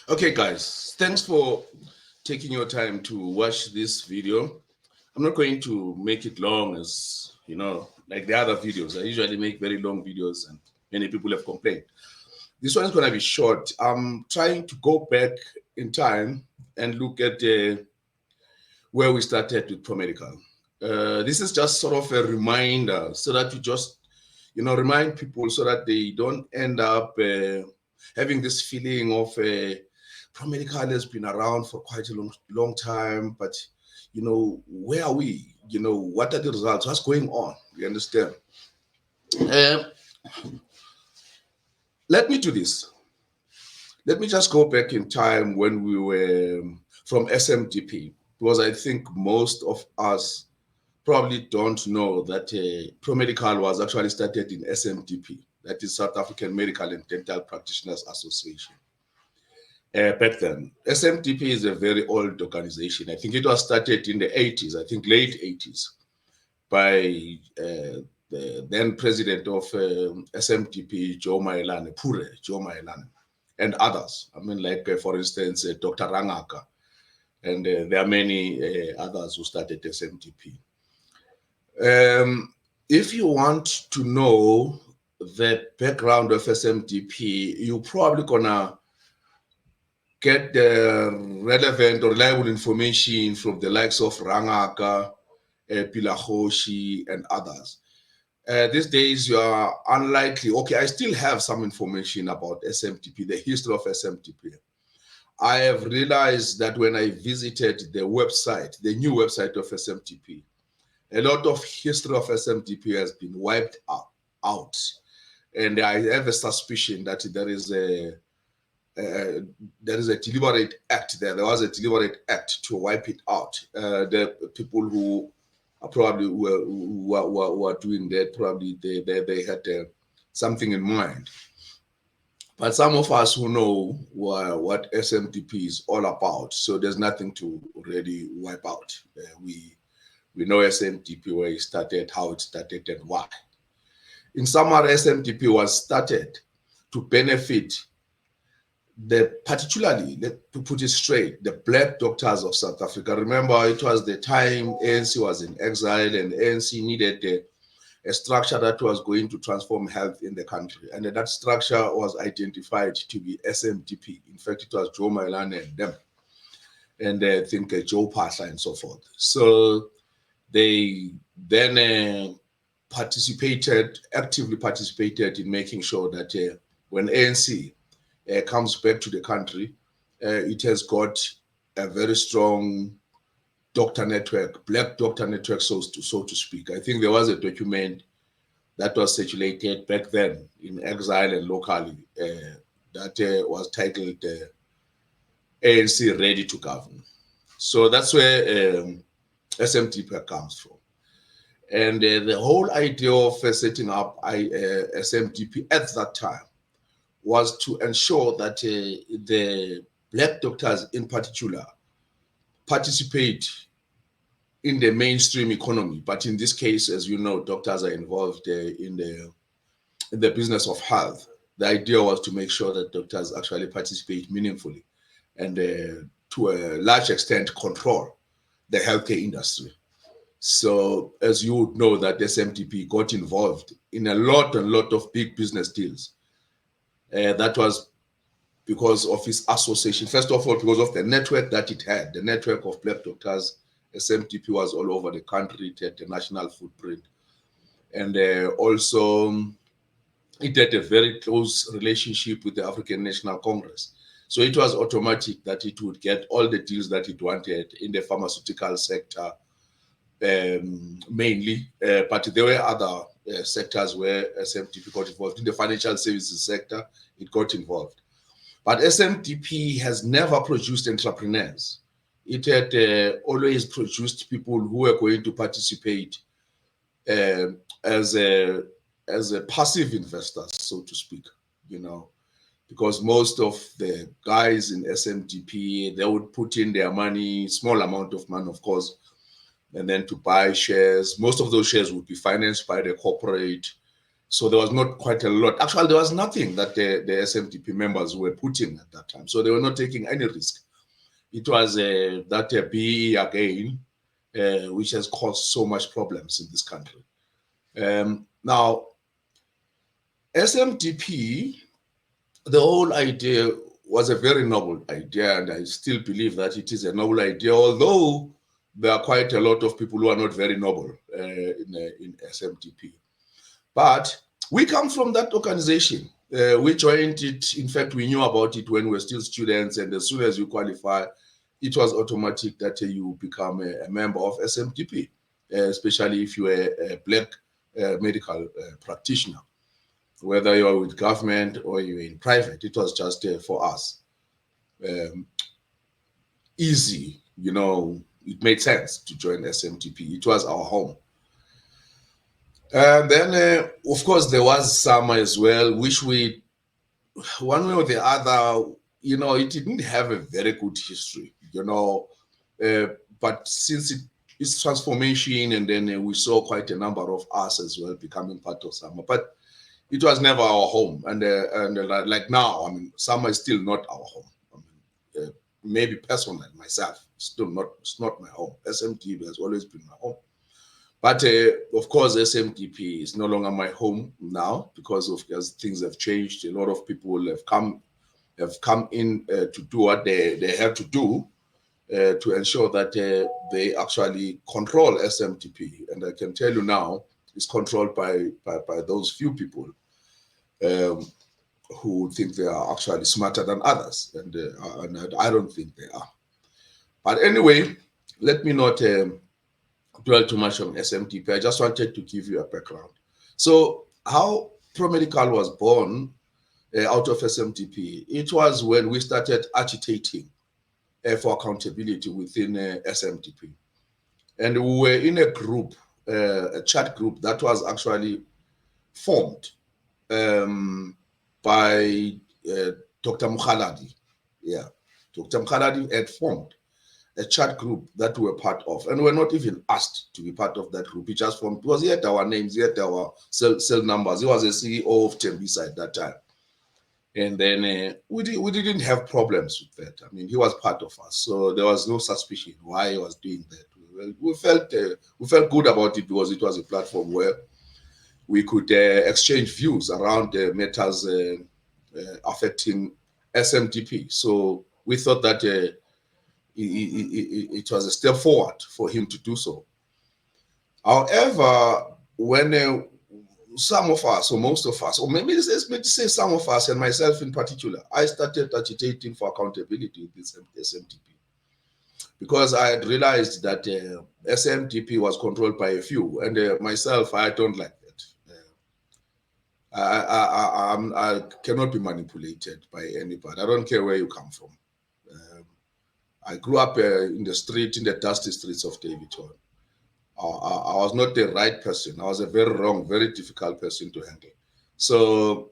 Okay, guys, thanks for taking your time to watch this video. I'm not going to make it long as, like the other videos. I usually make very long videos and many people have complained. This one is going to be short. I'm trying to go back in time and look at where we started with Promedical. This is just sort of a reminder so that you just, remind people so that they don't end up having this feeling of Promedical has been around for quite a long time, but where are we? What are the results? What's going on? You understand? Um, Let me do this. Let me just go back in time when we were from SMDP, because I think most of us probably don't know that Promedical was actually started in SMDP, that is South African Medical and Dental Practitioners Association. Back then, SMDP is a very old organization. I think it was started in the 80s, I think late 80s, by the then president of SMDP, Joe Maelane, and others. I mean, like, for instance, Dr. Rangaka, and there are many others who started SMDP. If you want to know the background of SMDP, you're probably gonna get the relevant or reliable information from the likes of Rangaka, Pilahoshi, and others. These days, you are unlikely. Okay, I still have some information about SMTP, the history of SMTP. I have realized that when I visited the website, the new website of SMTP, a lot of history of SMTP has been wiped out. And I have a suspicion that uh, there is a deliberate act there. There was a deliberate act to wipe it out. The people who are probably who are doing that, probably they had something in mind. But some of us who know what SMTP is all about, so there's nothing to really wipe out. We know SMTP, where it started, how it started, and why. In summary, SMTP was started to benefit particularly, to put it straight, the black doctors of South Africa. Remember, it was the time ANC was in exile, and ANC needed a structure that was going to transform health in the country. And that structure was identified to be SMDP. In fact, it was Joe Mailane and them, and I think Joe Pasha and so forth. So they then actively participated in making sure that when ANC comes back to the country, it has got a very strong doctor network, black doctor network, so to speak. I think there was a document that was circulated back then in exile and locally that was titled ANC Ready to Govern. So that's where SMTP comes from. And the whole idea of setting up SMTP at that time was to ensure that the black doctors in particular participate in the mainstream economy. But in this case, as you know, doctors are involved in the business of health. The idea was to make sure that doctors actually participate meaningfully and to a large extent control the healthcare industry. So as you would know, that SMTP got involved in a lot of big business deals. That was because of its association. First of all, because of the network that it had, the network of black doctors. SMTP was all over the country. It had a national footprint. And also, it had a very close relationship with the African National Congress. So it was automatic that it would get all the deals that it wanted in the pharmaceutical sector, mainly. But there were other sectors where SMTP got involved. In the financial services sector, it got involved. But SMTP has never produced entrepreneurs. It had always produced people who were going to participate uh, as a passive investors, so to speak, because most of the guys in SMTP, they would put in their money, small amount of money, of course, and then to buy shares. Most of those shares would be financed by the corporate, So there was not quite a lot. Actually, there was nothing that the SMTP members were putting at that time. So they were not taking any risk. It was that BE again, which has caused so much problems in this country. Now, SMTP, the whole idea was a very noble idea, and I still believe that it is a noble idea, although there are quite a lot of people who are not very noble in SMTP. But we come from that organization. We joined it. In fact, we knew about it when we were still students, and as soon as you qualify, it was automatic that you become a member of SMTP, especially if you are a black medical practitioner, whether you are with government or you're in private. It was just for us easy, it made sense to join SMTP. It was our home. And then, of course, there was some as well, which we, one way or the other, it didn't have a very good history, but since its transformation, and then we saw quite a number of us as well becoming part of Summer, but it was never our home. And like now, I mean, Summer is still not our home. I mean, maybe personally, myself, it's not my home. SMTP has always been my home. But of course, SMTP is no longer my home now because as things have changed. A lot of people have come in to do what they have to do to ensure that they actually control SMTP. And I can tell you now, it's controlled by those few people who think they are actually smarter than others, and I don't think they are. But anyway, let me not dwell too much on SMTP. I just wanted to give you a background. So how Promedical was born out of SMTP, it was when we started agitating for accountability within SMTP. And we were in a group, a chat group that was actually formed by Dr. Mukhaladi. Yeah, Dr. Mukhaladi had formed a chat group that we were part of, and we're not even asked to be part of that group. He just formed, because he had our names, he had our cell numbers. He was a CEO of Tembisa at that time. And then we didn't have problems with that. I mean, he was part of us, so there was no suspicion why he was doing that. We felt good about it because it was a platform where we could exchange views around matters affecting SMTP. So we thought that it was a step forward for him to do so. However, when some of us, or most of us, or maybe let's say some of us, and myself in particular, I started agitating for accountability in this SMTP because I had realized that SMTP was controlled by a few, and myself, I don't like that. I cannot be manipulated by anybody. I don't care where you come from. I grew up in the dusty streets of Davidton. I was not the right person. I was a very wrong, very difficult person to handle. So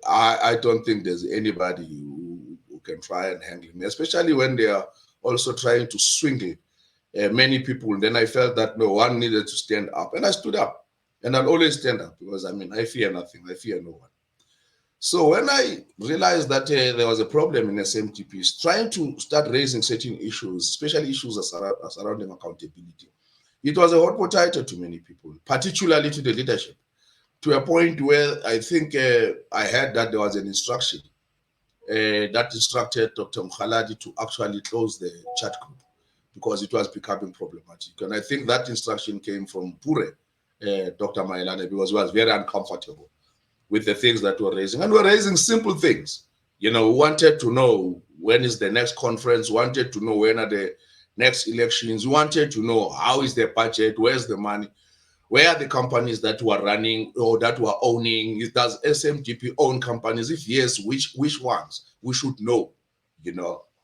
I don't think there's anybody who can try and handle me, especially when they are also trying to swindle many people. Then I felt that no one needed to stand up, and I stood up, and I'll always stand up because I mean I fear nothing. I fear no one. So when I realized that there was a problem in SMTPs, trying to start raising certain issues, especially issues surrounding accountability, it was a hot potato to many people, particularly to the leadership, to a point where I think I heard that there was an instruction that instructed Dr. Mukhaladi to actually close the chat group because it was becoming problematic. And I think that instruction came from Pure, Dr. Mailane, because he was very uncomfortable with the things that we're raising. And we're raising simple things. We wanted to know when is the next conference, wanted to know when are the next elections, wanted to know how is the budget, where's the money, where are the companies that were running or that were owning, does SMTP own companies? If yes, which ones? We should know,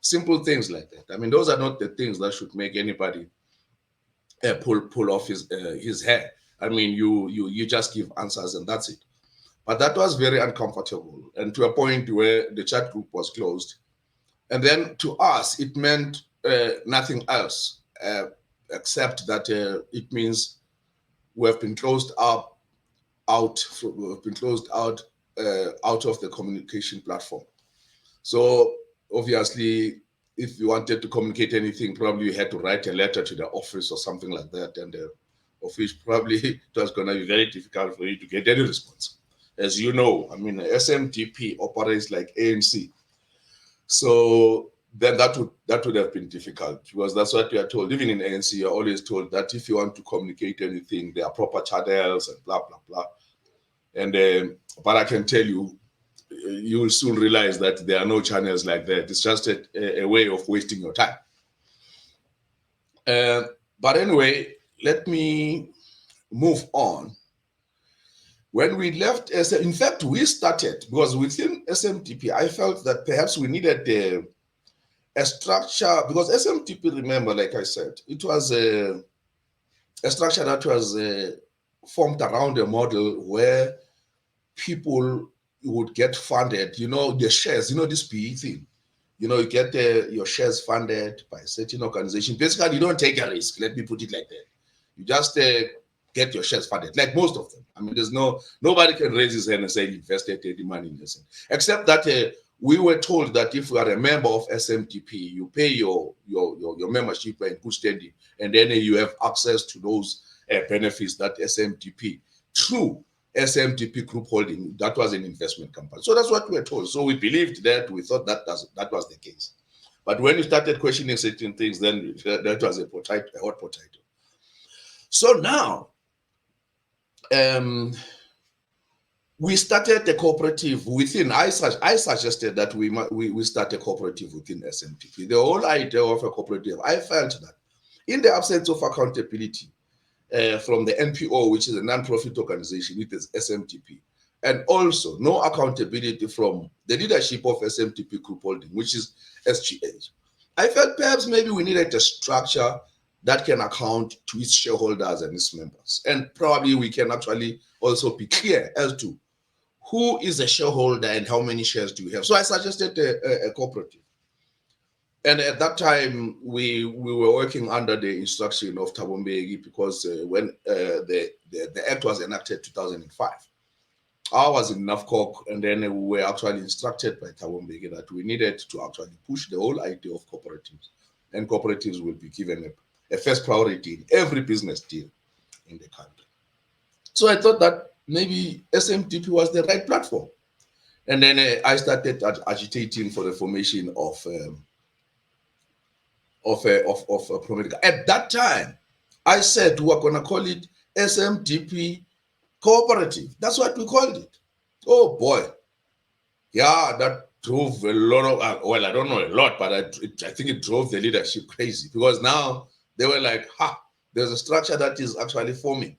simple things like that. I mean, those are not the things that should make anybody pull off his hair. I mean, you just give answers and that's it. But that was very uncomfortable, and to a point where the chat group was closed. And then to us, it meant nothing else except that it means we have been closed up. been closed out of the communication platform. So obviously, if you wanted to communicate anything, probably you had to write a letter to the office or something like that, and of which probably it was going to be very difficult for you to get any response. As you know, I mean, SMTP operates like ANC, so then that would have been difficult, because that's what we are told. Even in ANC, you're always told that if you want to communicate anything, there are proper channels and blah blah blah. And but I can tell you, you will soon realize that there are no channels like that. It's just a way of wasting your time. But anyway, let me move on. When we left, in fact, we started, because within SMTP, I felt that perhaps we needed a structure, because SMTP, remember, like I said, it was a structure that was formed around a model where people would get funded, the shares, this PE thing. You get your shares funded by a certain organization. Basically, you don't take a risk. Let me put it like that. You just get your shares funded, like most of them. I mean, nobody can raise his hand and say he invested any money in this, except that we were told that if you are a member of SMTP, you pay your membership in good standing, and then you have access to those benefits that SMTP through SMTP Group Holding, that was an investment company. So that's what we were told. So we believed that, we thought that was the case. But when you started questioning certain things, then that was a hot potato. So now, we started a cooperative within. I suggested that we start a cooperative within SMTP. The whole idea of a cooperative, I felt that in the absence of accountability from the NPO, which is a non-profit organization, which is SMTP, and also no accountability from the leadership of SMTP Group Holding, which is SGH, I felt perhaps maybe we needed a structure that can account to its shareholders and its members. And probably we can actually also be clear as to who is a shareholder and how many shares do we have. So I suggested a cooperative. And at that time, we were working under the instruction of Thabo Mbeki, because when the act was enacted 2005, I was in NAFCOC, and then we were actually instructed by Thabo Mbeki that we needed to actually push the whole idea of cooperatives, and cooperatives will be given a first priority in every business deal in the country. So I thought that maybe SMTP was the right platform, and then I started agitating for the formation of Promedical. At that time, I said we're going to call it SMTP Cooperative. That's what we called it. Oh boy, yeah, that drove a lot of. Well, I don't know a lot, but I think it drove the leadership crazy, because now they were like, there's a structure that is actually forming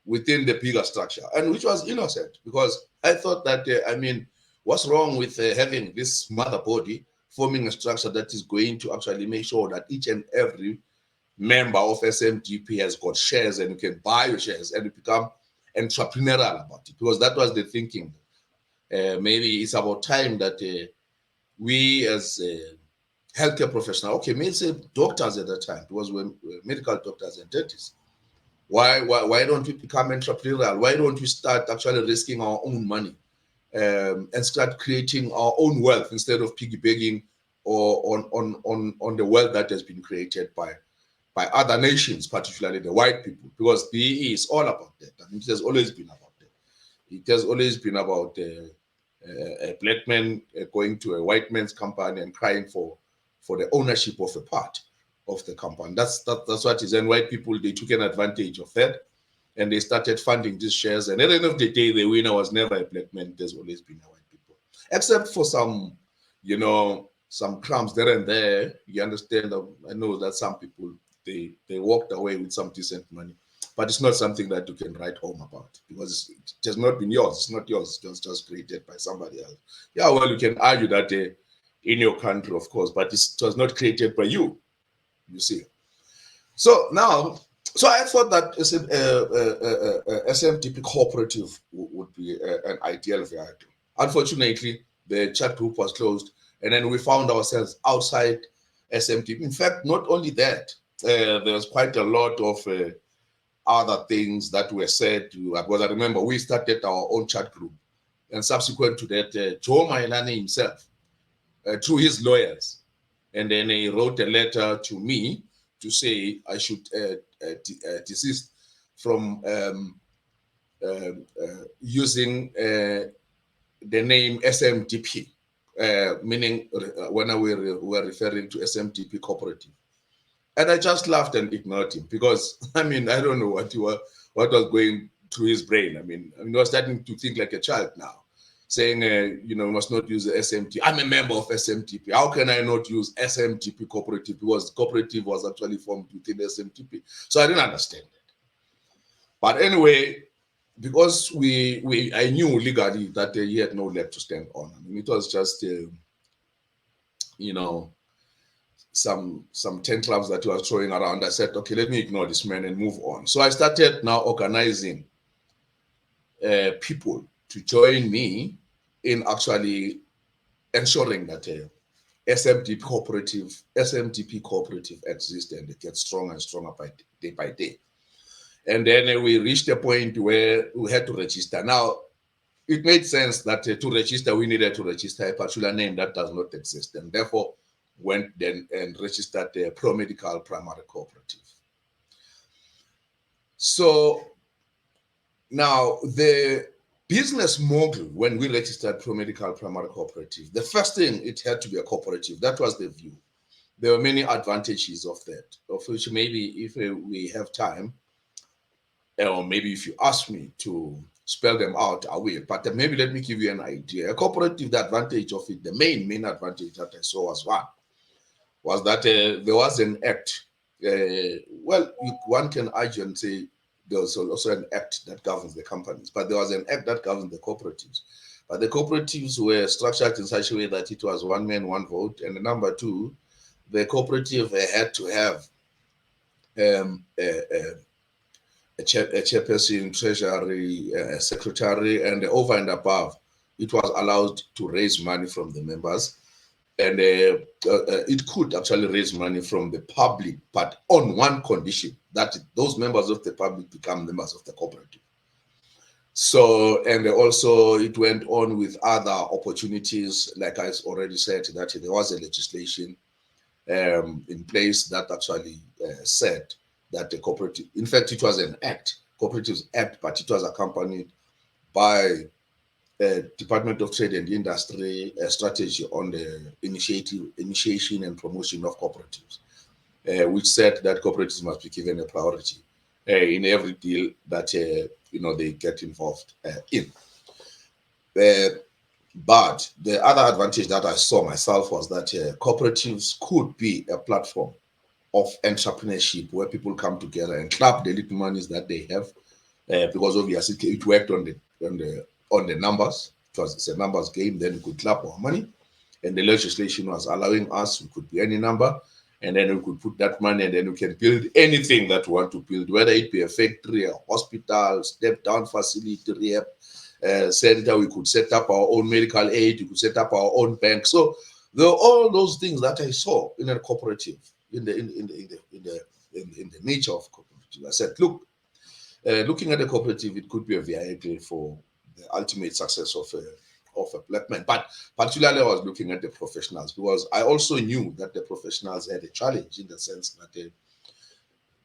within the bigger structure, and which was innocent, because I thought that what's wrong with having this mother body forming a structure that is going to actually make sure that each and every member of SMTP has got shares, and you can buy your shares and you become entrepreneurial about it, because that was the thinking. Maybe it's about time that we as healthcare professionals, okay, maybe say doctors at that time, because we're medical doctors and dentists, why don't we become entrepreneurial? Why don't we start actually risking our own money and start creating our own wealth instead of piggybacking or on the wealth that has been created by other nations, particularly the white people? Because BEE is all about that. I mean, it has always been about that. It has always been about a black man going to a white man's company and crying for the ownership of a part of the company. That's what it is. And white people, they took an advantage of that, and they started funding these shares. And at the end of the day, the winner was never a black man. It has always been a white people, except for some, some crumbs there and there. You understand? I know that some people, they walked away with some decent money, but it's not something that you can write home about, because it has not been yours. It's not yours. It was just created by somebody else. Yeah, well, you can argue that in your country, of course, but it was not created by you. You see. So now, I thought that SMTP cooperative would be an ideal vehicle. Unfortunately, the chat group was closed, and then we found ourselves outside SMTP. In fact, not only that, there was quite a lot of other things that were said. Because I remember we started our own chat group, and subsequent to that, Joe Mailani himself, through his lawyers, and then he wrote a letter to me to say I should desist from using the name SMDP, meaning when we were referring to SMDP Cooperative. And I just laughed and ignored him because, I mean, I don't know what was going through his brain. I mean, I was starting to think like a child now, saying, you must not use the SMT. I'm a member of SMTP. How can I not use SMTP Cooperative? Because the cooperative was actually formed within SMTP. So I didn't understand that. But anyway, because I knew legally that he had no leg to stand on. I mean, it was just, some tantrums that he was throwing around. I said, okay, let me ignore this man and move on. So I started now organizing people to join me in actually ensuring that SMTP cooperative exists and it gets stronger and stronger day by day. And then we reached a point where we had to register. Now, it made sense that to register, we needed to register a particular name that does not exist, and therefore went then and registered the Promedical Primary Cooperative. So now the business model, when we registered Promedical Primary Cooperative, the first thing, it had to be a cooperative. That was the view. There were many advantages of that, of which maybe if we have time, or maybe if you ask me to spell them out, I will. But maybe let me give you an idea. A cooperative, the advantage of it, the main advantage that I saw was that there was an act. One can argue and say there was also an act that governs the companies, but there was an act that governs the cooperatives. But the cooperatives were structured in such a way that it was one man, one vote. And number two, the cooperative had to have a chairperson, treasury, secretary, and over and above, it was allowed to raise money from the members. And it could actually raise money from the public, but on one condition, that those members of the public become members of the cooperative. So, and also it went on with other opportunities, like I already said, that there was a legislation in place that actually said that the cooperative, in fact, it was an act, Cooperatives Act, but it was accompanied by Department of Trade and Industry strategy on the initiation and promotion of cooperatives, which said that cooperatives must be given a priority in every deal that they get involved in. But the other advantage that I saw myself was that cooperatives could be a platform of entrepreneurship where people come together and clap the little monies that they have, because obviously it worked on the numbers. It's a numbers game. Then we could clap our money, and the legislation was allowing us, we could be any number, and then we could put that money, and then we can build anything that we want to build, whether it be a factory, a hospital, step down facility, rehab center. We could set up our own medical aid. We could set up our own bank. So there are all those things that I saw in a cooperative, in the nature of cooperative. I said, look, looking at a cooperative, it could be a vehicle for the ultimate success of a black man. But particularly, I was looking at the professionals, because I also knew that the professionals had a challenge, in the sense that the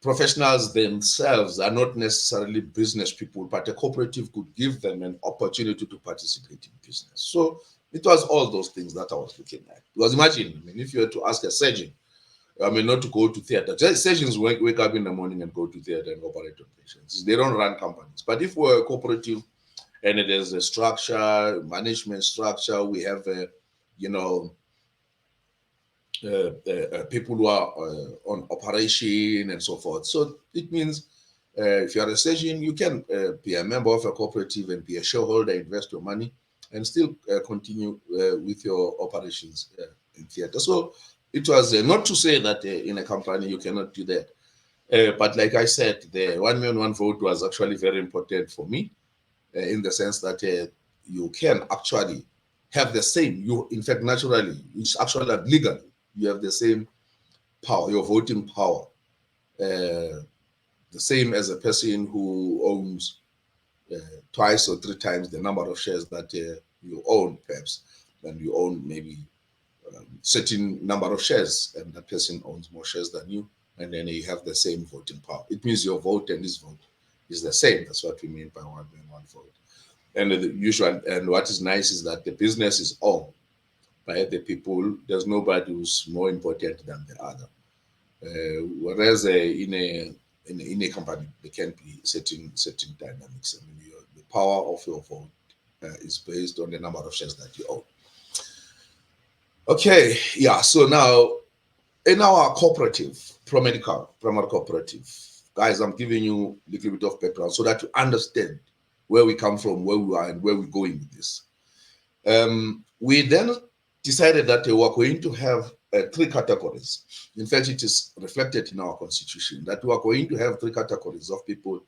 professionals themselves are not necessarily business people, but a cooperative could give them an opportunity to participate in business. So it was all those things that I was looking at. Because imagine, if you were to ask a surgeon, not to go to theater. Surgeons wake up in the morning and go to theater and operate on patients. They don't run companies. But if we're a cooperative and there's a structure, management structure, we have people who are on operation and so forth. So it means if you are a surgeon, you can be a member of a cooperative and be a shareholder, invest your money, and still continue with your operations in theater. So it was not to say that in a company you cannot do that. But like I said, the one man, one vote was actually very important for me, in the sense that you can actually have the same, in fact, naturally, it's actually legally, you have the same power, your voting power, the same as a person who owns twice or three times the number of shares that you own, perhaps, and you own maybe certain number of shares, and that person owns more shares than you, and then you have the same voting power. It means your vote and his vote is the same. That's what we mean by one man, one vote. And the usual, and what is nice is that the business is owned by the people. There's nobody who's more important than the other. Whereas in a company, there can be certain dynamics. I mean, the power of your vote is based on the number of shares that you own. Okay, yeah. So now in our cooperative, Promedical Cooperative, guys, I'm giving you a little bit of background so that you understand where we come from, where we are, and where we're going with this. We then decided that we were going to have three categories. In fact, it is reflected in our constitution that we are going to have three categories of people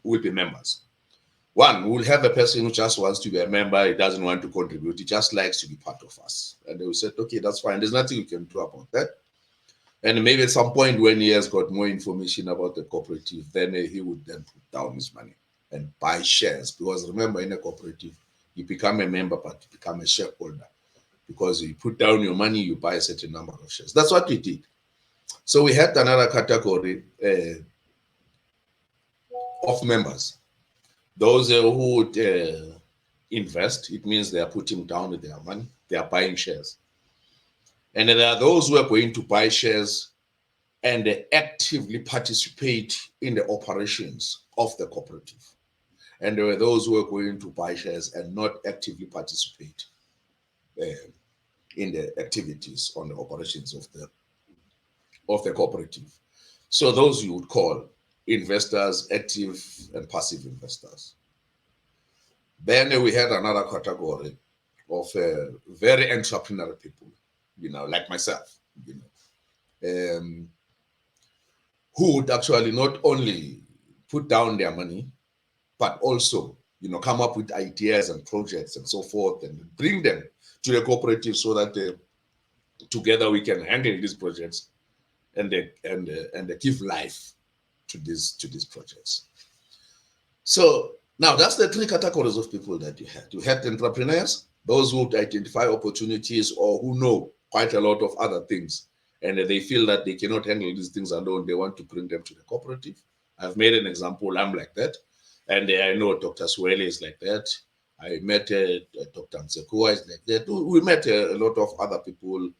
who will be members. One, we will have a person who just wants to be a member, he doesn't want to contribute, he just likes to be part of us. And we said, okay, that's fine. There's nothing we can do about that. And maybe at some point when he has got more information about the cooperative, then he would then put down his money and buy shares. Because remember, in a cooperative, you become a member, but you become a shareholder. Because you put down your money, you buy a certain number of shares. That's what we did. So we had another category of members. Those who would invest, it means they are putting down their money, they are buying shares. And there are those who are going to buy shares and they actively participate in the operations of the cooperative. And there were those who are going to buy shares and not actively participate in the activities on the operations of the cooperative. So those you would call investors, active and passive investors. Then we had another category of very entrepreneurial people, like myself, who would actually not only put down their money, but also, come up with ideas and projects and so forth and bring them to the cooperative so that together we can handle these projects and give life to these projects. So now that's the three categories of people that you had. You had entrepreneurs, those who would identify opportunities or who know quite a lot of other things, and they feel that they cannot handle these things alone. They want to bring them to the cooperative. I've made an example. I'm like that. And I know Dr. Swele is like that. I met Dr. Nsekua is like that. We met a lot of other people.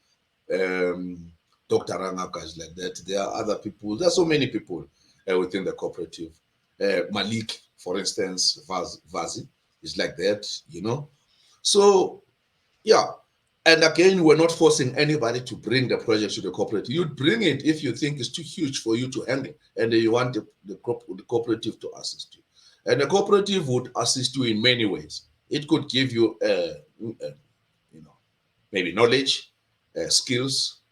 Dr. Rangaka is like that. There are other people. There are so many people within the cooperative. Malik, for instance, Vazi is like that, So, yeah. And again, we're not forcing anybody to bring the project to the cooperative. You'd bring it if you think it's too huge for you to handle and you want the cooperative to assist you. And the cooperative would assist you in many ways. It could give you, maybe knowledge, skills,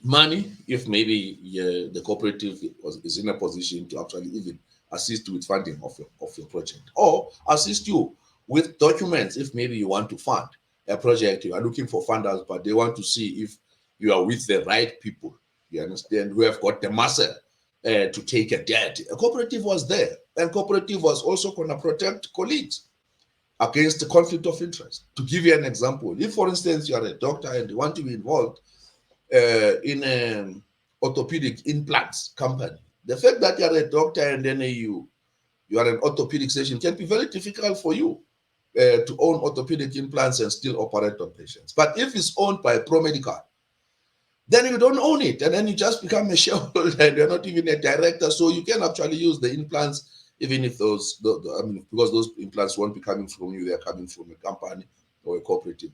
money, if maybe the cooperative is in a position to actually even assist you with funding of your project, or assist you with documents if maybe you want to fund a project. You are looking for funders, but they want to see if you are with the right people, you understand, who have got the muscle to take a debt. A cooperative was there, and cooperative was also going to protect colleagues against the conflict of interest. To give you an example, if for instance you are a doctor and you want to be involved in an orthopedic implants company, the fact that you are a doctor and then you are an orthopedic surgeon can be very difficult for you to own orthopedic implants and still operate on patients. But if it's owned by Promedical, then you don't own it, and then you just become a shareholder and you're not even a director. So you can actually use the implants, even if because those implants won't be coming from you, they're coming from a company or a cooperative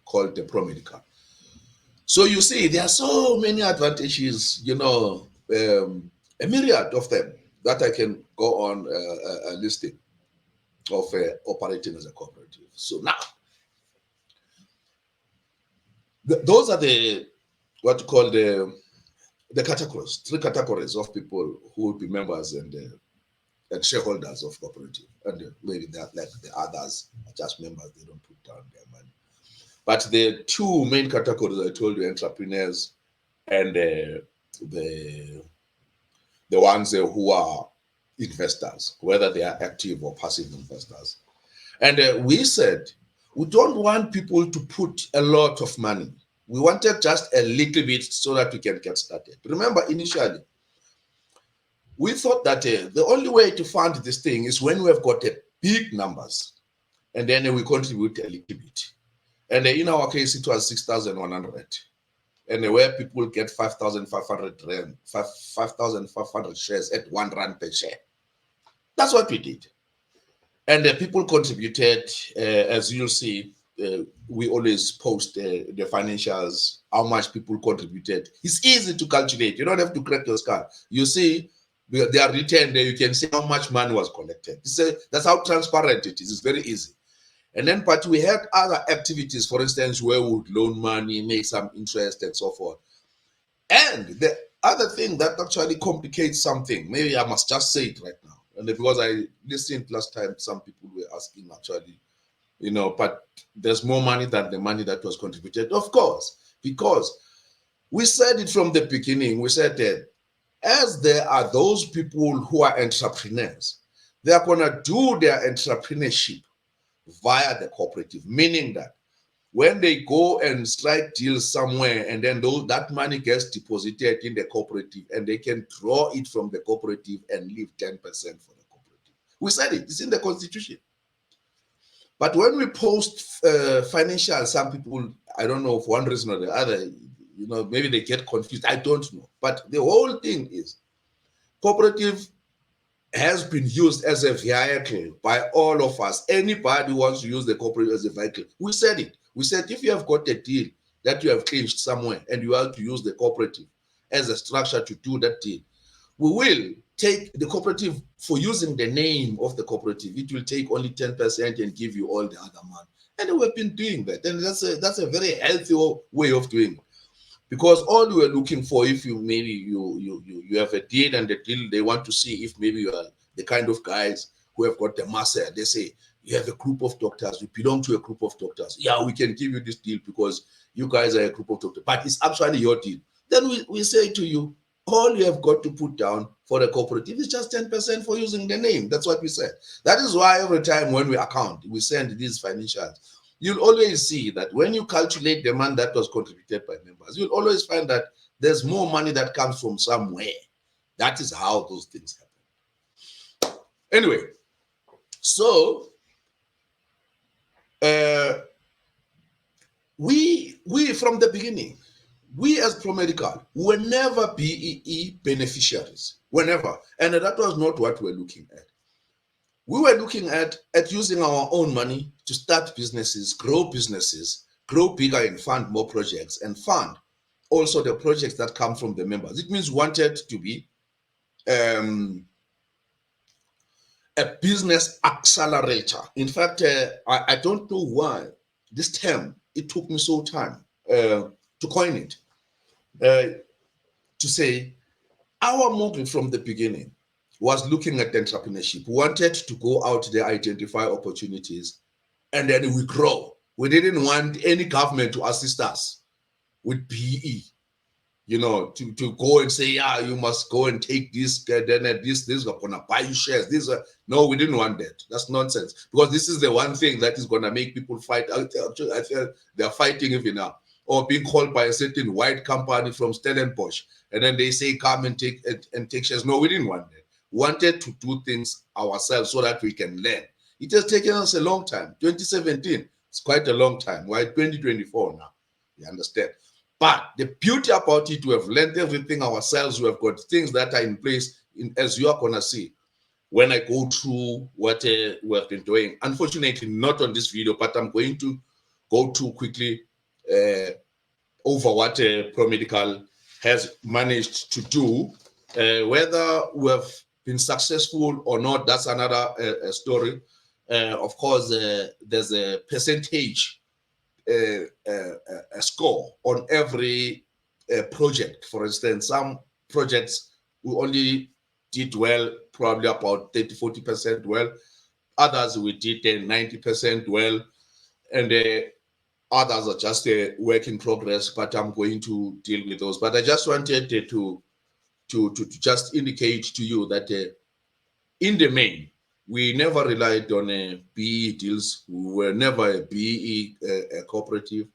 called the Promedical. So you see, there are so many advantages, a myriad of them that I can go on listing of operating as a cooperative. So now, those are what you call the categories, three categories of people who will be members and shareholders of cooperative. And maybe that, like the others are just members, they don't put down their money. But the two main categories I told you, entrepreneurs and the ones who are investors, whether they are active or passive investors. And we said, we don't want people to put a lot of money. We wanted just a little bit so that we can get started. Remember, initially, we thought that the only way to fund this thing is when we have got big numbers, and then we contribute a little bit. And in our case, it was 6,100. And where people get 5,500 rand, 5,500 shares at R1 per share. That's what we did. And people contributed, as you'll see, we always post the financials, how much people contributed. It's easy to calculate. You don't have to crack your skull. You see, they are written there. You can see how much money was collected. That's how transparent it is. It's very easy. And then, but we had other activities, for instance, where we would loan money, make some interest, and so forth. And the other thing that actually complicates something, maybe I must just say it right now, and because I listened last time, some people were asking actually, but there's more money than the money that was contributed. Of course, because we said it from the beginning. We said that as there are those people who are entrepreneurs, they are going to do their entrepreneurship via the cooperative, meaning that when they go and strike deals somewhere and then that money gets deposited in the cooperative and they can draw it from the cooperative and leave 10% for the cooperative. We said it, it's in the constitution. But when we post financial, some people, I don't know, for one reason or the other, maybe they get confused. I don't know. But the whole thing is cooperative has been used as a vehicle by all of us. Anybody who wants to use the cooperative as a vehicle. We said it. We said if you have got a deal that you have clinched somewhere and you have to use the cooperative as a structure to do that deal, we will take the cooperative for using the name of the cooperative. It will take only 10% and give you all the other money. And we've been doing that. And that's a very healthy way of doing it. Because all we are looking for, if you maybe you have a deal and the deal they want to see if maybe you are the kind of guys who have got the muscle. They say you have a group of doctors, you belong to a group of doctors. Yeah, we can give you this deal because you guys are a group of doctors, but it's actually your deal. Then we say to you, all you have got to put down for the cooperative is just 10% for using the name. That's what we said. That is why every time when we account, we send these financials. You'll always see that when you calculate the money that was contributed by members, you'll always find that there's more money that comes from somewhere. That is how those things happen. Anyway, so we from the beginning, we as Promedical were never BEE beneficiaries, whenever, and that was not what we're looking at. We were looking at using our own money to start businesses, grow bigger and fund more projects and fund also the projects that come from the members. It means we wanted to be a business accelerator. In fact, I don't know why this term, it took me so time to coin it, to say our model from the beginning was looking at entrepreneurship. We wanted to go out there, identify opportunities, and then we grow. We didn't want any government to assist us with BE, to go and say, yeah, you must go and take this, then this is going to buy you shares. No, we didn't want that. That's nonsense. Because this is the one thing that is going to make people fight. Actually, I feel they're fighting even now. Or being called by a certain white company from Stellenbosch, and then they say, come and take shares. No, we didn't want that. We wanted to do things ourselves so that we can learn. It has taken us a long time. 2017, it's quite a long time. We're 2024 now. You understand? But the beauty about it, we have learned everything ourselves. We have got things that are in place, as you are going to see when I go through what we have been doing. Unfortunately, not on this video, but I'm going to go through quickly over what Promedical has managed to do. Whether we have been successful or not, that's another story. Of course, there's a percentage a score on every project. For instance, some projects we only did well, probably about 30-40% well. Others we did 90% well, and Others are just a work in progress, but I'm going to deal with those. But I just wanted to just indicate to you that in the main, we never relied on BE deals. We were never a BE cooperative.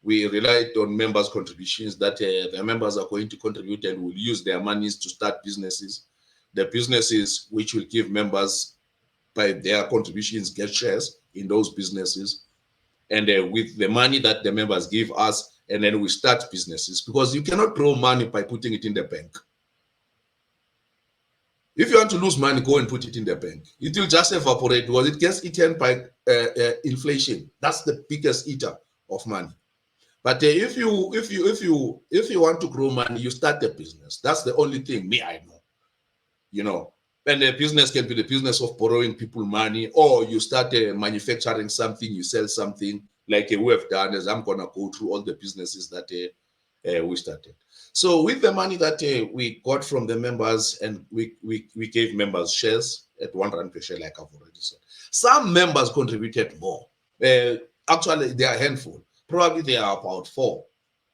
We relied on members' contributions that the members are going to contribute and will use their monies to start businesses. The businesses which will give members by their contributions get shares in those businesses. And with the money that the members give us, and then we start businesses, because you cannot grow money by putting it in the bank. If you want to lose money, go and put it in the bank. It will just evaporate because it gets eaten by inflation. That's the biggest eater of money. But if you want to grow money, you start a business. That's the only thing I know. You know, and the business can be the business of borrowing people money, or you start manufacturing something, you sell something like we have done. As I'm gonna go through all the businesses that we started. So with the money that we got from the members, and we gave members shares at R1 per share, like I've already said. Some members contributed more. Actually, they are a handful. Probably there are about 4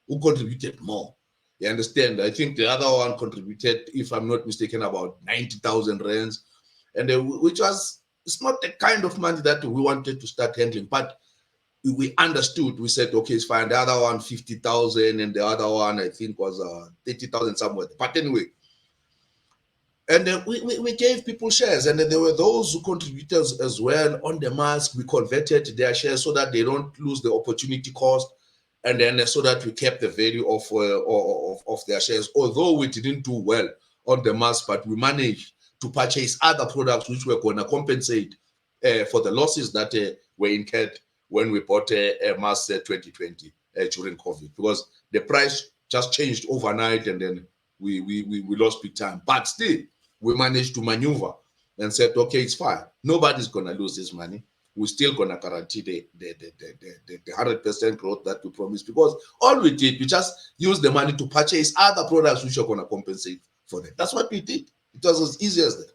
who contributed more. You understand? I think the other one contributed, if I'm not mistaken, about 90,000 rands, and which was, it's not the kind of money that we wanted to start handling, but we understood. We said, okay, it's fine. The other one 50,000, and the other one I think was 30,000 somewhere. But anyway, and then we gave people shares, and then there were those who contributed as well on the mask. We converted their shares so that they don't lose the opportunity cost, and then so that we kept the value of their shares. Although we didn't do well on the mask, but we managed to purchase other products which were going to compensate for the losses that were incurred when we bought a mask 2020 during COVID, because the price just changed overnight, and then we lost big time. But still, we managed to maneuver and said, okay, it's fine. Nobody's going to lose this money. We're still going to guarantee the 100% growth that we promised, because all we did, we just used the money to purchase other products which are going to compensate for that. That's what we did. It was as easy as that,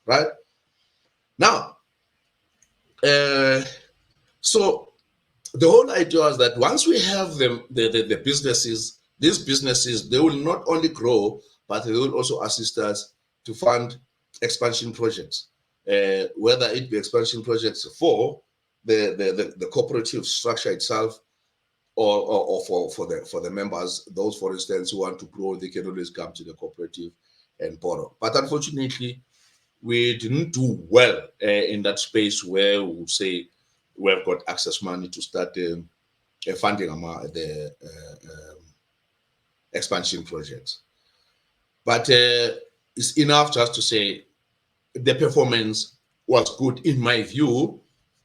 right? Now, so the whole idea is that once we have the businesses, these businesses, they will not only grow, but they will also assist us to fund expansion projects, whether it be expansion projects for the cooperative structure itself, or for the members. Those, for instance, who want to grow, they can always come to the cooperative and borrow. But unfortunately, we didn't do well in that space where we would say we have got access money to start funding the expansion projects. But it's enough just to say the performance was good in my view,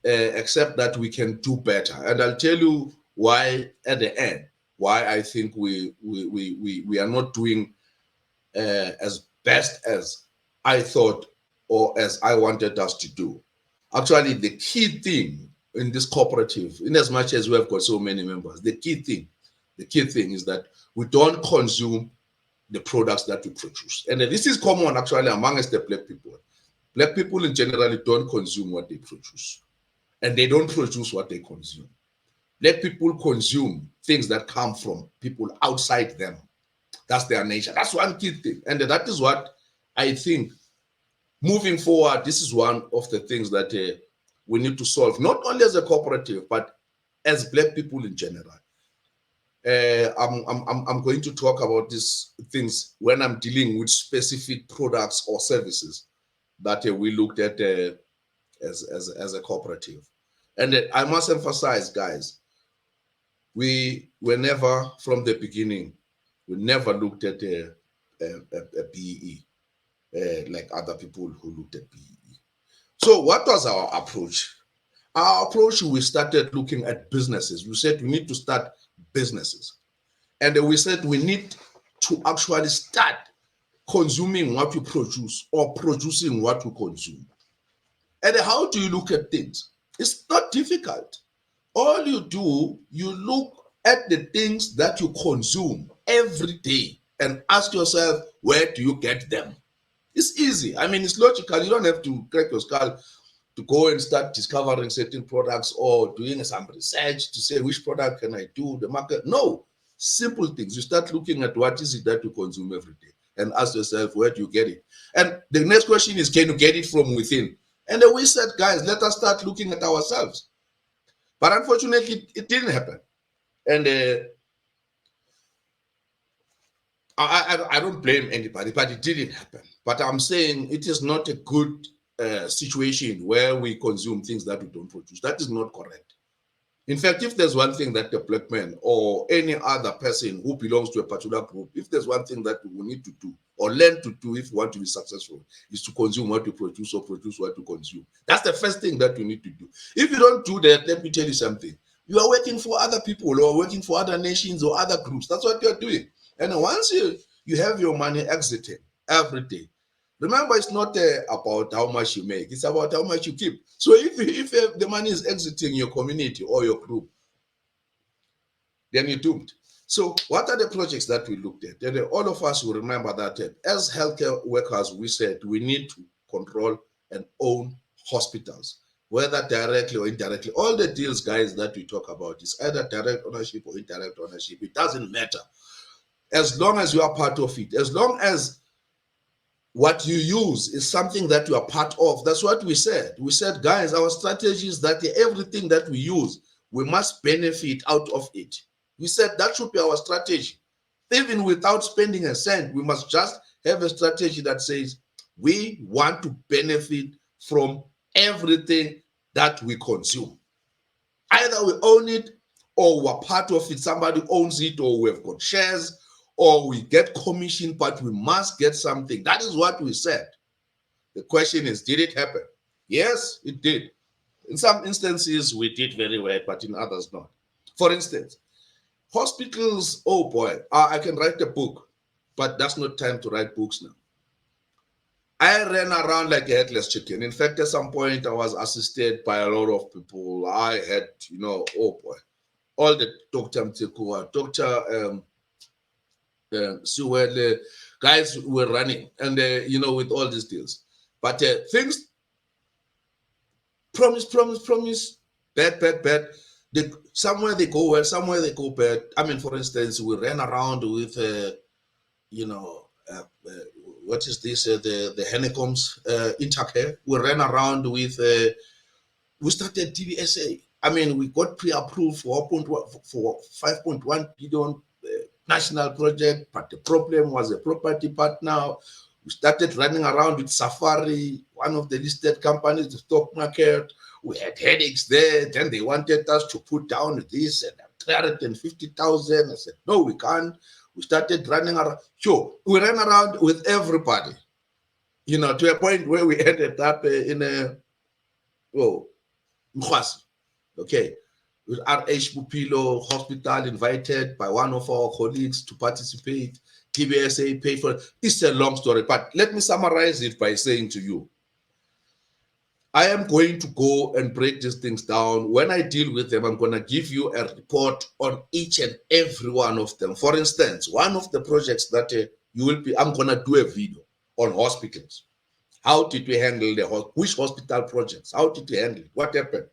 except that we can do better. And I'll tell you why at the end, why I think we are not doing as best as I thought or as I wanted us to do. Actually, the key thing in this cooperative, in as much as we have got so many members, the key thing is that we don't consume the products that we produce. And this is common actually amongst the black people. Black people in general don't consume what they produce, and they don't produce what they consume. Black people consume things that come from people outside them. That's their nature. That's one key thing. And that is what I think moving forward, this is one of the things that we need to solve, not only as a cooperative, but as black people in general. I'm going to talk about these things when I'm dealing with specific products or services that we looked at as a cooperative. And I must emphasize, guys, we were never, from the beginning, we never looked at a BE like other people who looked at BE. So what was our approach? Our approach, we started looking at businesses. We said we need to start businesses. And we said we need to actually start consuming what we produce or producing what we consume. And how do you look at things? It's not difficult. All you do, you look at the things that you consume every day and ask yourself, where do you get them? It's easy. I mean, it's logical. You don't have to crack your skull. to go and start discovering certain products or doing some research to say which product can I do, the market. No, simple things. You start looking at what is it that you consume every day and ask yourself, where do you get it? And the next question is, can you get it from within? And then we said, guys, let us start looking at ourselves. But unfortunately, it didn't happen. And I don't blame anybody, but it didn't happen. But I'm saying it is not a good situation where we consume things that we don't produce. That is not correct. In fact, if there's one thing that the black man or any other person who belongs to a particular group, if there's one thing that we need to do or learn to do if we want to be successful, is to consume what you produce or produce what you consume. That's the first thing that we need to do. If you don't do that, let me tell you something. You are working for other people or working for other nations or other groups. That's what you're doing. And once you have your money exiting every day, remember, it's not about how much you make, it's about how much you keep. So if the money is exiting your community or your group, then you're doomed. So what are the projects that we looked at? And all of us will remember that as healthcare workers, we said we need to control and own hospitals, whether directly or indirectly. All the deals, guys, that we talk about is either direct ownership or indirect ownership. It doesn't matter. As long as you are part of it, as long as what you use is something that you are part of. That's what we said. We said, guys, our strategy is that everything that we use, we must benefit out of it. We said that should be our strategy. Even without spending a cent, we must just have a strategy that says we want to benefit from everything that we consume. Either we own it or we're part of it, somebody owns it, or we've got shares, or we get commission, but we must get something. That is what we said. The question is, did it happen? Yes, it did. In some instances, we did very well, but in others not. For instance, hospitals, oh boy, I can write a book, but that's not time to write books now. I ran around like a headless chicken. In fact, at some point, I was assisted by a lot of people. I had, oh boy, all the Dr. Mtekua, Dr. Suwele, guys were running, and with all these deals. But things promise, bad. Somewhere they go well, somewhere they go bad. I mean, for instance, we ran around with, what is this? The honeycombs intercare. We ran around with. We started TBSA. I mean, we got pre-approved for 5.1 billion national project, but the problem was a property partner. We started running around with Safari, one of the listed companies, the stock market. We had headaches there. Then they wanted us to put down this and 350,000. I said, no, we can't. We started running around. Sure, we ran around with everybody, to a point where we ended up in a, Mkulise, okay, with RH Bupilo Hospital invited by one of our colleagues to participate. TBSA paid for it. It's a long story, but let me summarize it by saying to you, I am going to go and break these things down. When I deal with them, I'm going to give you a report on each and every one of them. For instance, one of the projects that I'm going to do a video on hospitals. How did we handle which hospital projects? How did we handle it? What happened?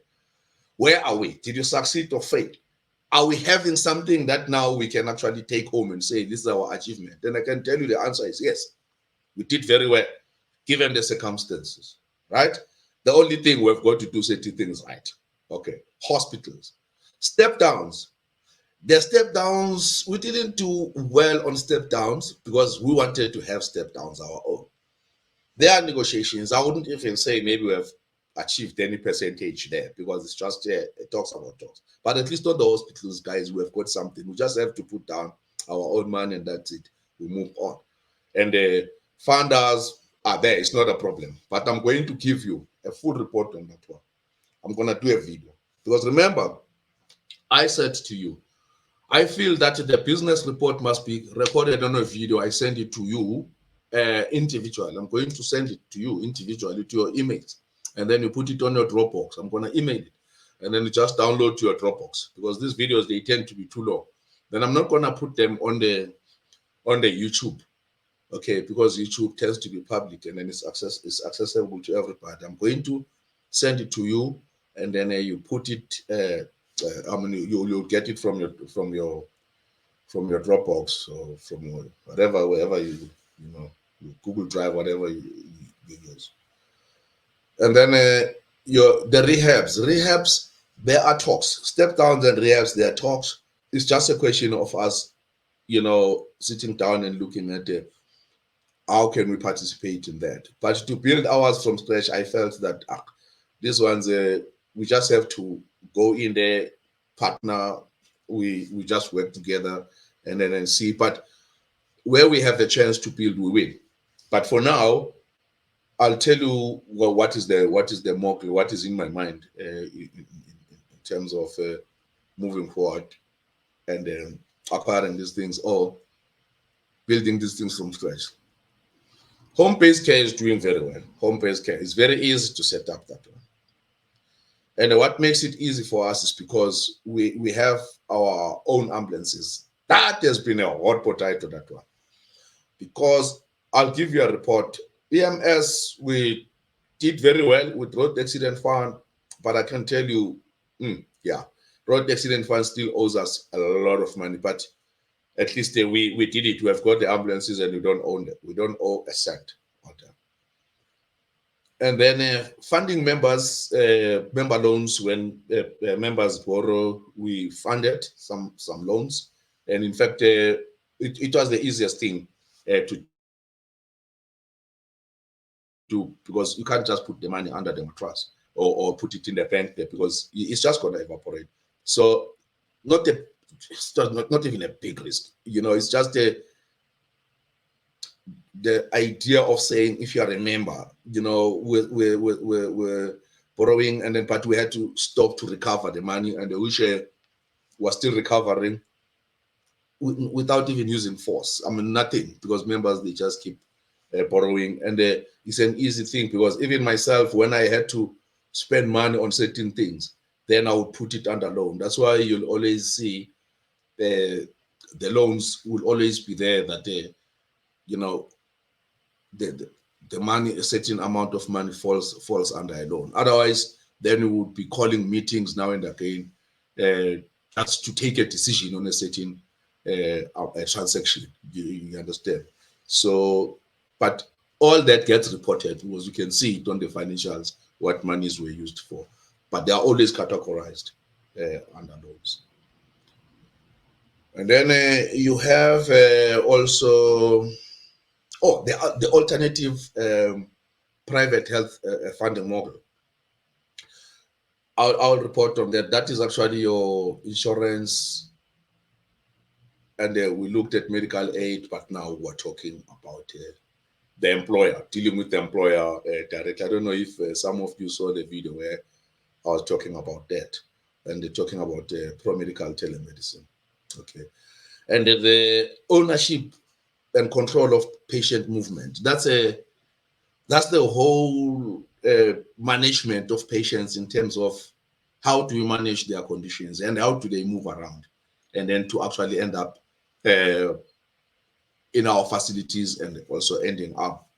Where are we? Did you succeed or fail? Are we having something that now we can actually take home and say, this is our achievement? Then I can tell you the answer is yes. We did very well, given the circumstances, right? The only thing we've got to do is certain things right. Okay, hospitals. Step downs. The step downs, we didn't do well on step downs because we wanted to have step downs our own. There are negotiations. I wouldn't even say maybe we have achieved any percentage there because it's just it talks about talks. But at least on the hospitals, guys, we have got something. We just have to put down our own money and that's it. We move on. And the funders are there. It's not a problem. But I'm going to give you a full report on that one. I'm going to do a video. Because remember, I said to you, I feel that the business report must be recorded on a video. I send it to you individually. I'm going to send it to you individually to your emails. And then you put it on your Dropbox. I'm going to email it. And then you just download to your Dropbox. Because these videos, they tend to be too long. Then I'm not going to put them on the YouTube. Okay, because YouTube tends to be public and then it's accessible to everybody. I'm going to send it to you, and then you put it. You'll get it from your Dropbox or from wherever you know your Google Drive, whatever you use. And then the rehabs, there are talks. Step downs and rehabs, there are talks. It's just a question of us, sitting down and looking at how can we participate in that. But to build ours from scratch, I felt that this one's we just have to go in there, partner. We just work together and then see. But where we have the chance to build, we win. But for now, I'll tell you what is the model, what is in my mind in terms of moving forward and acquiring these things or building these things from scratch. Home-based care is doing very well. Home-based care is very easy to set up that one. And what makes it easy for us is because we have our own ambulances. That has been a hot potato, that one. Because I'll give you a report. EMS, we did very well with road accident fund, but I can tell you, yeah, road accident fund still owes us a lot of money, but at least we did it. We have got the ambulances and we don't own them. We don't owe a cent on them. And then funding member loans, when members borrow, we funded some loans. And in fact, it was the easiest thing to do, because you can't just put the money under the mattress or put it in the bank there, because it's just going to evaporate. So not even a big risk. It's just the idea of saying, if you are a member, we're borrowing, and then but we had to stop to recover the money, and the wheelchair was still recovering without even using force. I mean, nothing, because members, they just keep borrowing, and it's an easy thing, because even myself, when I had to spend money on certain things, then I would put it under loan. That's why you'll always see the loans will always be there, that the money, a certain amount of money falls under a loan. Otherwise, then we would be calling meetings now and again just to take a decision on a certain a transaction. You understand? So, but all that gets reported, because you can see it on the financials what monies were used for, but they are always categorized under loans. And then you have also the alternative private health funding model. I'll report on that. That is actually your insurance, and we looked at medical aid, but now we're talking about the employer, dealing with the employer directly. I don't know if some of you saw the video where I was talking about that, and they're talking about Promedical telemedicine. Okay, and the ownership and control of patient movement. That's the whole management of patients, in terms of how do we manage their conditions and how do they move around, and then to actually end up in our facilities, and also ending up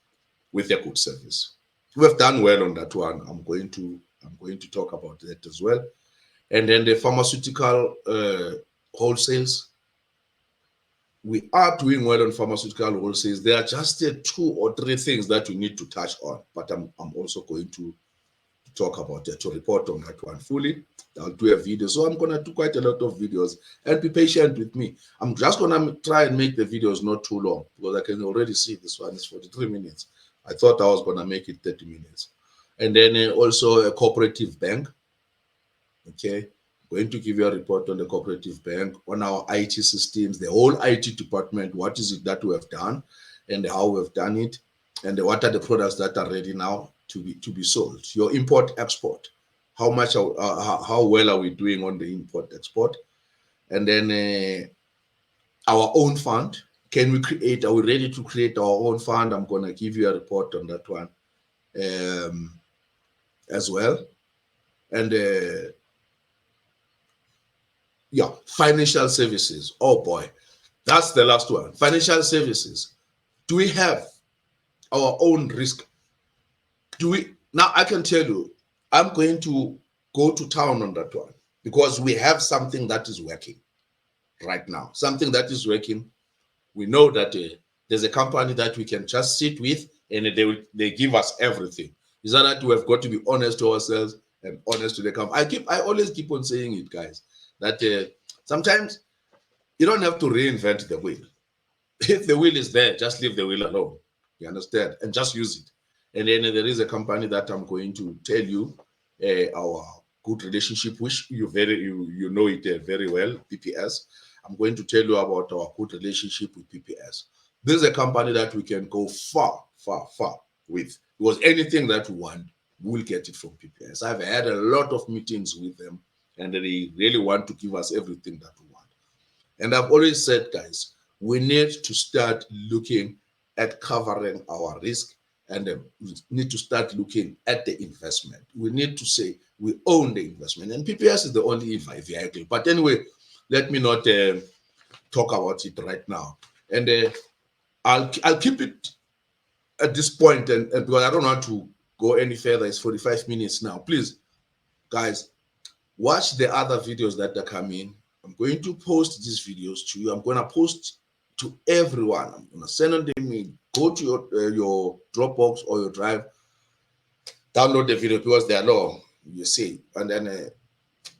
with a good service. We've done well on that one. I'm going to talk about that as well. And then the pharmaceutical wholesales. We are doing well on pharmaceutical wholesales. There are just 2 or 3 things that we need to touch on, but I'm also going to talk about that, to report on that one fully. I'll do a video. So I'm going to do quite a lot of videos, and be patient with me. I'm just going to try and make the videos not too long, because I can already see this one is 43 minutes. I thought I was going to make it 30 minutes. And then also a cooperative bank. Okay. Going to give you a report on the cooperative bank, on our IT systems, the whole IT department. What is it that we have done, and how we've done it, and what are the products that are ready now to be sold. Your import export, how well are we doing on the import export, and then our own fund. Can we create? Are we ready to create our own fund? I'm going to give you a report on that one as well, and. Financial services. Oh boy, that's the last one. Financial services. Do we have our own risk? Do we? Now I can tell you, I'm going to go to town on that one because we have something that is working right now, something that is working. We know that there's a company that we can just sit with and they give us everything. Is that we have got to be honest to ourselves and honest to the company. I always keep on saying it, guys, that sometimes you don't have to reinvent the wheel. If the wheel is there, just leave the wheel alone. You understand? And just use it. And then there is a company that I'm going to tell you our good relationship, which you know it very well, PPS. I'm going to tell you about our good relationship with PPS. This is a company that we can go far, far, far with because anything that we want, we'll get it from PPS. I've had a lot of meetings with them, and they really want to give us everything that we want. And I've always said, guys, we need to start looking at covering our risk and we need to start looking at the investment. We need to say we own the investment. And PPS is the only vehicle. But anyway, let me not talk about it right now. And I'll keep it at this point, and because I don't want to go any further, it's 45 minutes now. Please, guys, watch the other videos that are coming. I'm going to post these videos to you. I'm going to post to everyone. I'm going to send them in. Go to your Dropbox or your Drive. Download the video because they are long. You see, and then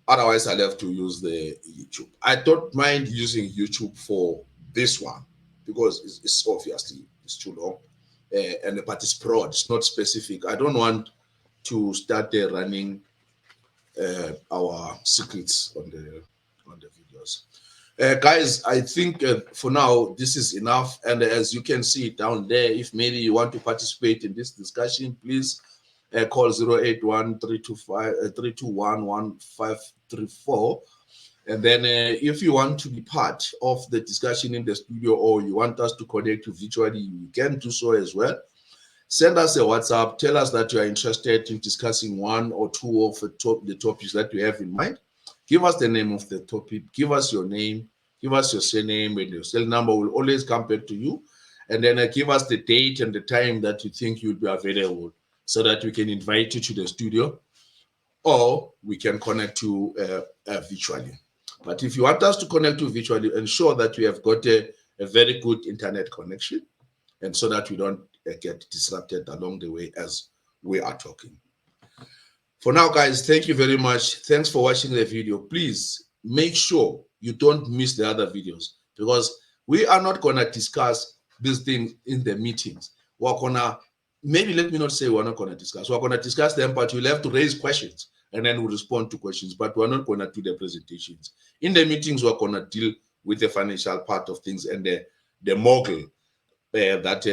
otherwise I'll have to use the YouTube. I don't mind using YouTube for this one because it's obviously it's too long, but it's broad. It's not specific. I don't want to start running our secrets on the videos. Guys, I think for now this is enough. And as you can see down there, if maybe you want to participate in this discussion, please call 081-321-1534. And then if you want to be part of the discussion in the studio or you want us to connect you virtually, you can do so as well. Send us a WhatsApp. Tell us that you are interested in discussing one or two of the topics that you have in mind. Give us the name of the topic. Give us your name. Give us your surname and your cell number. We'll always come back to you. And then give us the date and the time that you think you'll be available so that we can invite you to the studio or we can connect you virtually. But if you want us to connect you virtually, ensure that we have got a very good internet connection and so that we don't get disrupted along the way as we are talking. For now, guys, thank you very much. Thanks for watching the video. Please make sure you don't miss the other videos because we are not going to discuss these things in the meetings. We're going to, maybe let me not say we're not going to discuss. We're going to discuss them, but you'll have to raise questions and then we'll respond to questions. But we're not going to do the presentations. In the meetings, we're going to deal with the financial part of things and the model that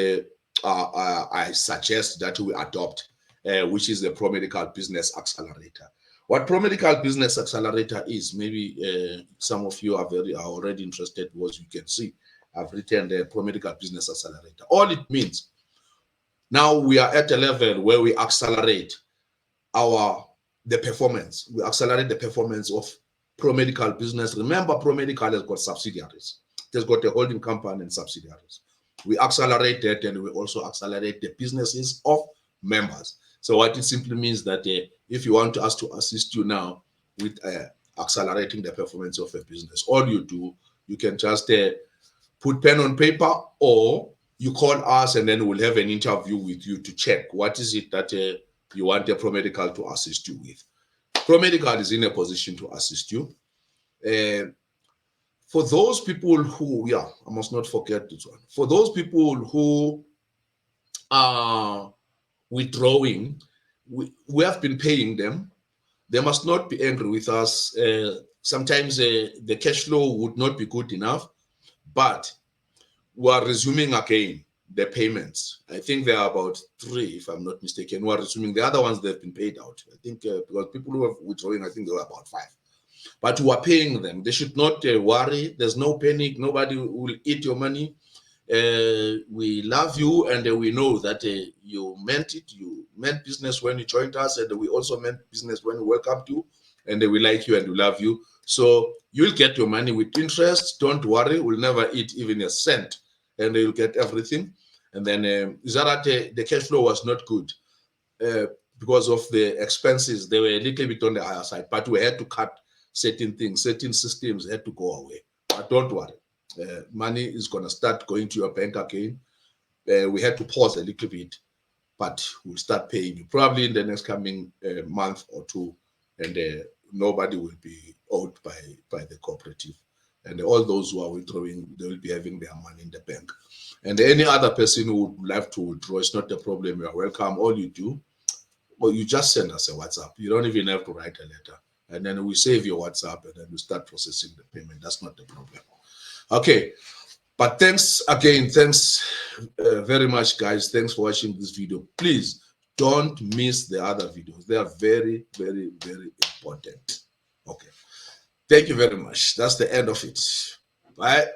I suggest that we adopt, which is the Promedical Business Accelerator. What Promedical Business Accelerator is, maybe some of you are already interested because you can see I've written the Promedical Business Accelerator. All it means, now we are at a level where we accelerate the performance. We accelerate the performance of Promedical business. Remember, Promedical has got subsidiaries. It has got a holding company and subsidiaries. We accelerate that and we also accelerate the businesses of members. So what it simply means that if you want us to assist you now with accelerating the performance of a business, all you do, you can just put pen on paper or you call us and then we'll have an interview with you to check what is it that you want a Promedical to assist you with. Promedical is in a position to assist you. For those people who, I must not forget this one. For those people who are withdrawing, we have been paying them. They must not be angry with us. Sometimes the cash flow would not be good enough, but we are resuming again the payments. I think there are about 3, if I'm not mistaken. We are resuming. The other ones, they've been paid out. I think because people who are withdrawing, I think there were about 5. But we are paying them. They should not worry. There's no panic. Nobody will eat your money. We love you, and we know that you meant it. You meant business when you joined us, and we also meant business when we welcomed you, and we like you and we love you. So you'll get your money with interest. Don't worry. We'll never eat even a cent, and you'll get everything. And then Zarate, the cash flow was not good. because of the expenses, they were a little bit on the higher side, but we had to cut certain things, certain systems had to go away. But don't worry, money is going to start going to your bank again. We had to pause a little bit, but we'll start paying you probably in the next coming month or two, and nobody will be owed by the cooperative. And all those who are withdrawing, they will be having their money in the bank. And any other person who would like to withdraw, it's not a problem. You are welcome. All you do, or you just send us a WhatsApp. You don't even have to write a letter. And then we save your WhatsApp and then we start processing the payment. That's not the problem. Okay. But thanks again. Thanks very much, guys. Thanks for watching this video. Please don't miss the other videos. They are very, very, very important. Okay. Thank you very much. That's the end of it. Bye.